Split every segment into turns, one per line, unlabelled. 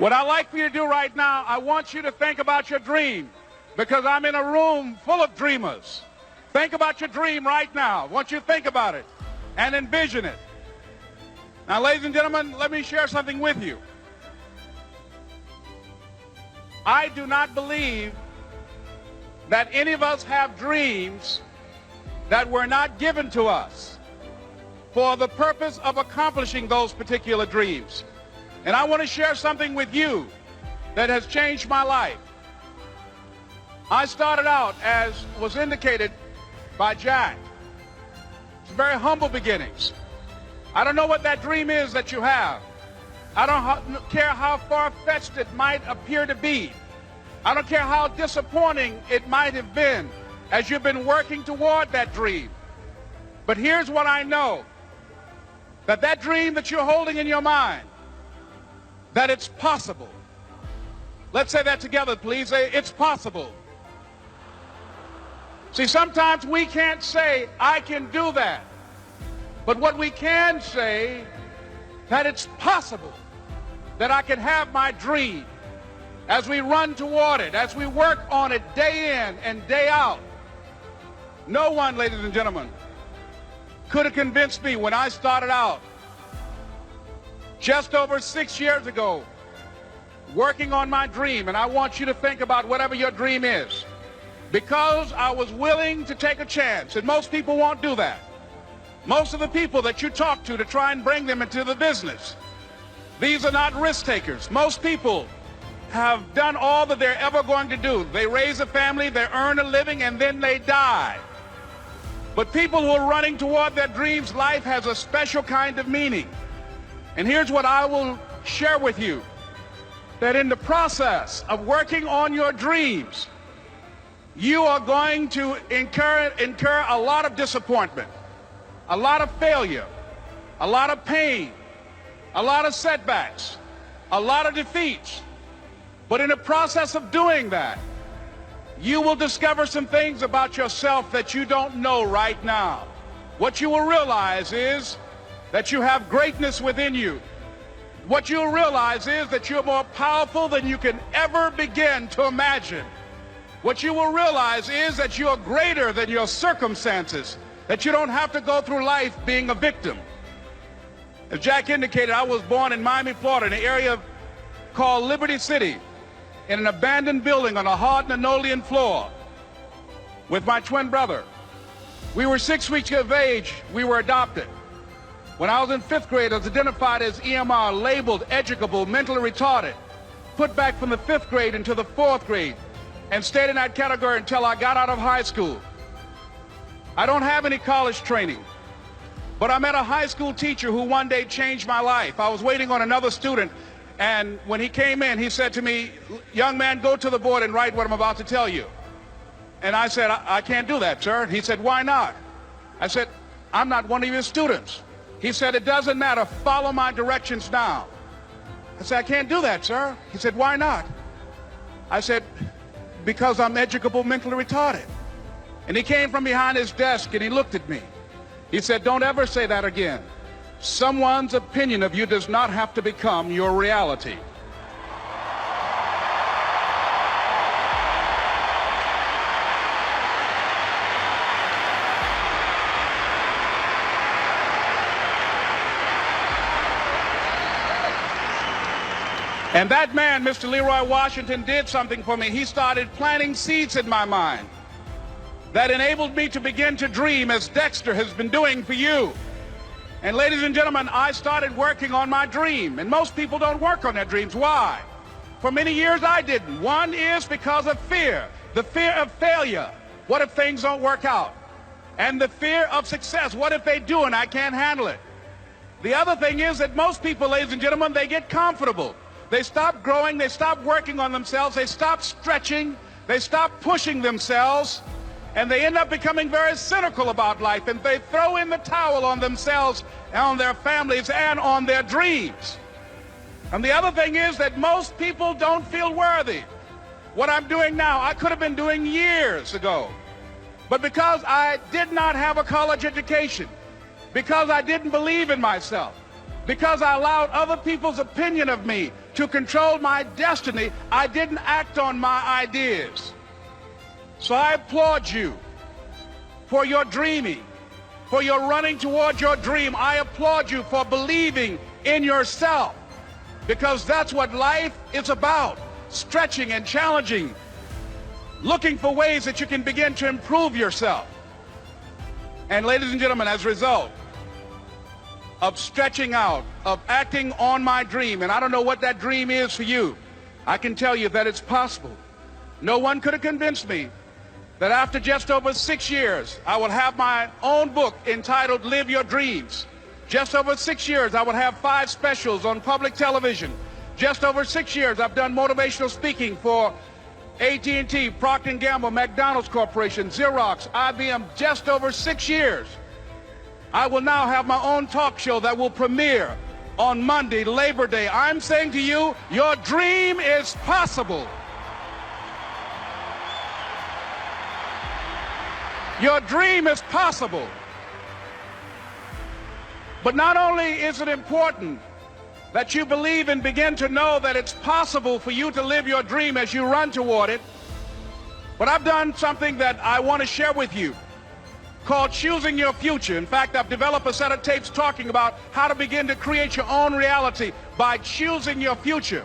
What I'd like for you to do right now, I want you to think about your dream, because I'm in a room full of dreamers. Think about your dream right now. I want you to think about it and envision it. Now, ladies and gentlemen, let me share something with you. I do not believe that any of us have dreams that were not given to us for the purpose of accomplishing those particular dreams. And I want to share something with you that has changed my life. I started out, as was indicated by Jack, it's very humble beginnings. I don't know what that dream is that you have. I don't care how far-fetched it might appear to be. I don't care how disappointing it might have been as you've been working toward that dream. But here's what I know, that that dream that you're holding in your mind, that it's possible. Let's say that together, please. Say, it's possible. See, sometimes we can't say, I can do that. But what we can say, that it's possible that I can have my dream as we run toward it, as we work on it day in and day out. No one, ladies and gentlemen, could have convinced me when I started out just over 6 years ago, working on my dream. And I want you to think about whatever your dream is, because I was willing to take a chance. And most people won't do that. Most of the people that you talk to try and bring them into the business, these are not risk takers. Most people have done all that they're ever going to do. They raise a family, they earn a living, and then they die. But people who are running toward their dreams, life has a special kind of meaning. And here's what I will share with you, that in the process of working on your dreams, you are going to incur a lot of disappointment, a lot of failure, a lot of pain, a lot of setbacks, a lot of defeats. But in the process of doing that, you will discover some things about yourself that you don't know right now. What you will realize is that you have greatness within you. What you'll realize is that you're more powerful than you can ever begin to imagine. What you will realize is that you're greater than your circumstances, that you don't have to go through life being a victim. As Jack indicated, I was born in Mamie, Florida, in an area called Liberty City, in an abandoned building on a hard linoleum floor with my twin brother. We were 6 weeks of age. We were adopted. When I was in 5th grade, I was identified as EMR, labeled educable, mentally retarded, put back from the 5th grade into the 4th grade, and stayed in that category until I got out of high school. I don't have any college training, but I met a high school teacher who one day changed my life. I was waiting on another student, and when he came in, he said to me, young man, go to the board and write what I'm about to tell you. And I said, I can't do that, sir. He said, why not? I said, I'm not one of your students. He said, it doesn't matter, follow my directions now. I said, I can't do that, sir. He said, why not? I said, because I'm educable, mentally retarded. And he came from behind his desk and he looked at me. He said, don't ever say that again. Someone's opinion of you does not have to become your reality. And that man, Mr. Leroy Washington, did something for me. He started planting seeds in my mind that enabled me to begin to dream, as Dexter has been doing for you. And ladies and gentlemen, I started working on my dream. And most people don't work on their dreams. Why? For many years I didn't. One is because of fear. The fear of failure. What if things don't work out? And the fear of success. What if they do and I can't handle it? The other thing is that most people, ladies and gentlemen, they get comfortable. They stop growing, they stop working on themselves, they stop stretching, they stop pushing themselves, and they end up becoming very cynical about life, and they throw in the towel on themselves and on their families and on their dreams. And the other thing is that most people don't feel worthy. What I'm doing now, I could have been doing years ago. But because I did not have a college education, because I didn't believe in myself, Because I allowed other people's opinion of me to control my destiny, I didn't act on my ideas. So I applaud you for your dreaming, for your running toward your dream. I applaud you for believing in yourself, because that's what life is about, stretching and challenging, looking for ways that you can begin to improve yourself. And ladies and gentlemen, as a result of stretching out, of acting on my dream, and I don't know what that dream is for you, I can tell you that it's possible. No one could have convinced me that after just over 6 years, I would have my own book entitled Live Your Dreams. Just over 6 years, I would have 5 specials on public television. Just over 6 years, I've done motivational speaking for AT&T, Procter & Gamble, McDonald's Corporation, Xerox, IBM. Just over 6 years. I will now have my own talk show that will premiere on Monday, Labor Day. I'm saying to you, your dream is possible. Your dream is possible. But not only is it important that you believe and begin to know that it's possible for you to live your dream as you run toward it, but I've done something that I want to share with you called Choosing Your Future. In fact, I've developed a set of tapes talking about how to begin to create your own reality by choosing your future.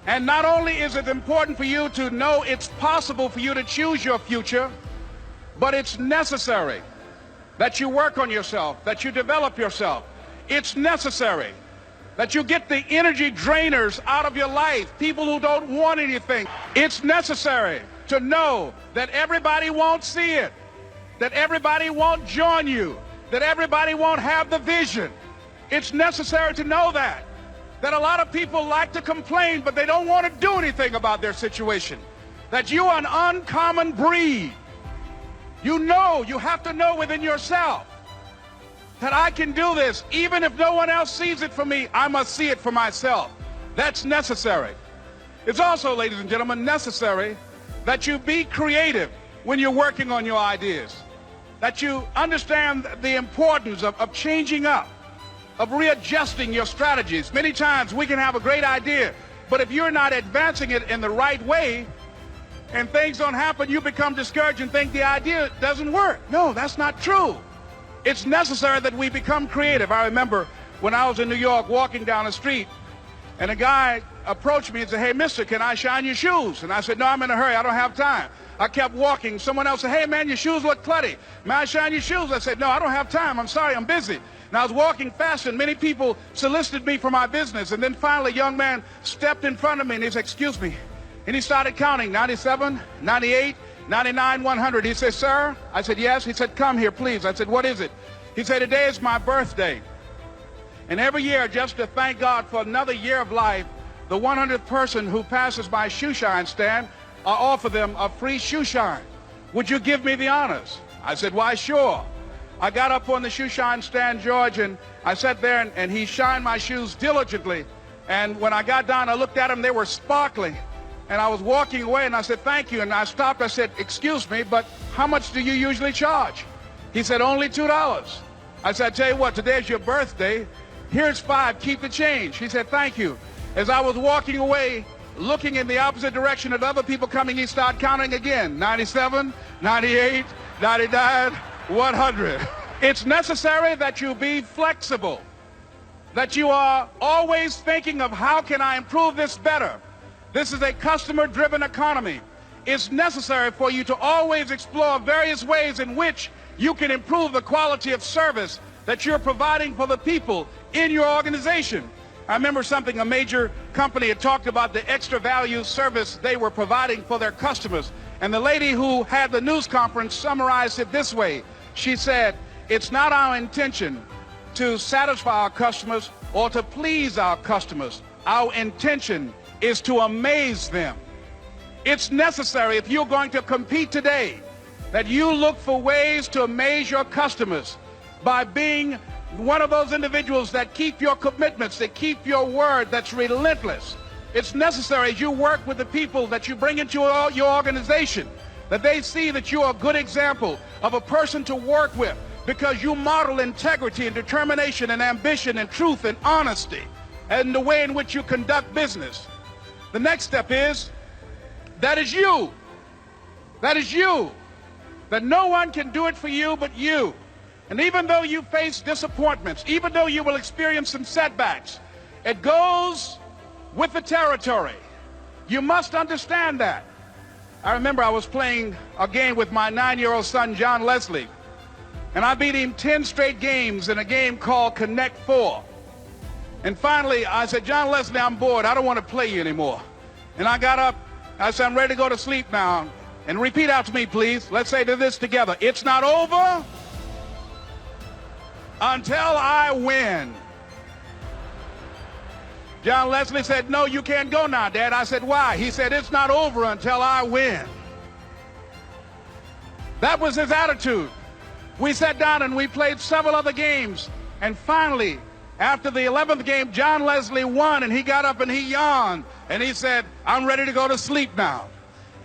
And not only is it important for you to know it's possible for you to choose your future, but it's necessary that you work on yourself, that you develop yourself. It's necessary that you get the energy drainers out of your life, people who don't want anything. It's necessary to know that everybody won't see it, that everybody won't join you, that everybody won't have the vision. It's necessary to know that a lot of people like to complain, but they don't want to do anything about their situation, that you are an uncommon breed. You know, you have to know within yourself that I can do this. Even if no one else sees it for me, I must see it for myself. That's necessary. It's also, ladies and gentlemen, necessary that you be creative when you're working on your ideas, that you understand the importance of changing up, of readjusting your strategies. Many times we can have a great idea, but if you're not advancing it in the right way, and things don't happen, you become discouraged and think the idea doesn't work. No, that's not true. It's necessary that we become creative. I remember when I was in New York walking down the street, and a guy approached me and said, "Hey, mister, can I shine your shoes?" And I said, "No, I'm in a hurry. I don't have time." I kept walking. Someone else said, "Hey, man, your shoes look clutty. May I shine your shoes?" I said, "No, I don't have time. I'm sorry, I'm busy." And I was walking fast, and many people solicited me for my business. And then finally, a young man stepped in front of me, and he said, "Excuse me." And he started counting, 97, 98, 99, 100. He said, "Sir?" I said, "Yes." He said, "Come here, please." I said, "What is it?" He said, "Today is my birthday. And every year, just to thank God for another year of life, the 100th person who passes my shoe shine stand, I offer them a free shoe shine. Would you give me the honors?" I said, "Why, sure." I got up on the shoe shine stand, George, and I sat there, and he shined my shoes diligently. And when I got down, I looked at them, they were sparkling. And I was walking away, and I said, "Thank you." And I stopped. I said, "Excuse me, but how much do you usually charge?" He said, "Only $2. I said, "I tell you what, today's your birthday. Here's $5. Keep the change." He said, "Thank you." As I was walking away, looking in the opposite direction at other people coming, he started counting again. 97, 98, 99, 100. It's necessary that you be flexible, that you are always thinking of how can I improve this better. This is a customer-driven economy. It's necessary for you to always explore various ways in which you can improve the quality of service that you're providing for the people in your organization. I remember something a major company had talked about, the extra value service they were providing for their customers. And the lady who had the news conference summarized it this way. She said, "It's not our intention to satisfy our customers or to please our customers. Our intention is to amaze them." It's necessary, if you're going to compete today, that you look for ways to amaze your customers by being one of those individuals that keep your commitments, that keep your word, that's relentless. It's necessary as you work with the people that you bring into your organization, that they see that you're a good example of a person to work with, because you model integrity and determination and ambition and truth and honesty and the way in which you conduct business. The next step is, that is you. That is you. That no one can do it for you but you. And even though you face disappointments, even though you will experience some setbacks, it goes with the territory. You must understand that. I remember I was playing a game with my 9-year-old son, John Leslie, and I beat him 10 straight games in a game called Connect 4. And finally, I said, John Leslie, I'm bored. I don't want to play you anymore. And I got up. I said, I'm ready to go to sleep now. And repeat out to me, please. Let's say this together. It's not over until I win. John Leslie said, no, you can't go now, Dad. I said, why? He said, it's not over until I win. That was his attitude. We sat down and we played several other games. And finally, after the 11th game, John Leslie won, and he got up and he yawned. And he said, I'm ready to go to sleep now.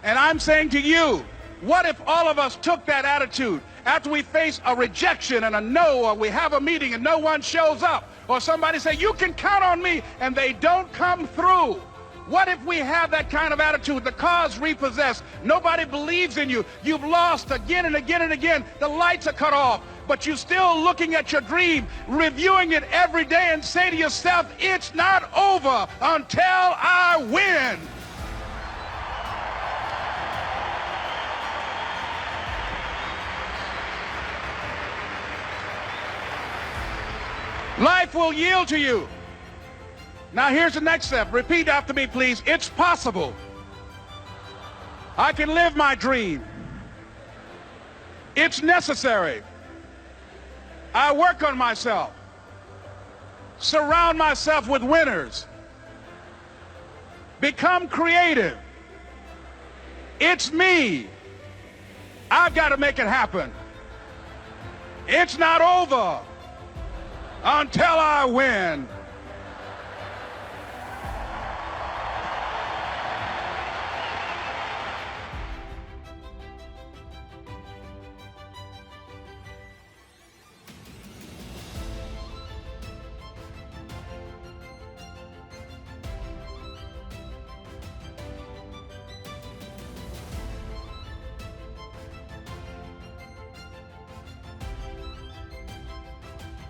And I'm saying to you, what if all of us took that attitude after we face a rejection and a no, or we have a meeting and no one shows up, or somebody say, you can count on me, and they don't come through? What if we have that kind of attitude? The car's repossessed. Nobody believes in you. You've lost again and again and again. The lights are cut off, but you're still looking at your dream, reviewing it every day, and say to yourself, it's not over until I win. Life will yield to you. Now here's the next step. Repeat after me, please. It's possible. I can live my dream. It's necessary. I work on myself. Surround myself with winners. Become creative. It's me. I've got to make it happen. It's not over until I win.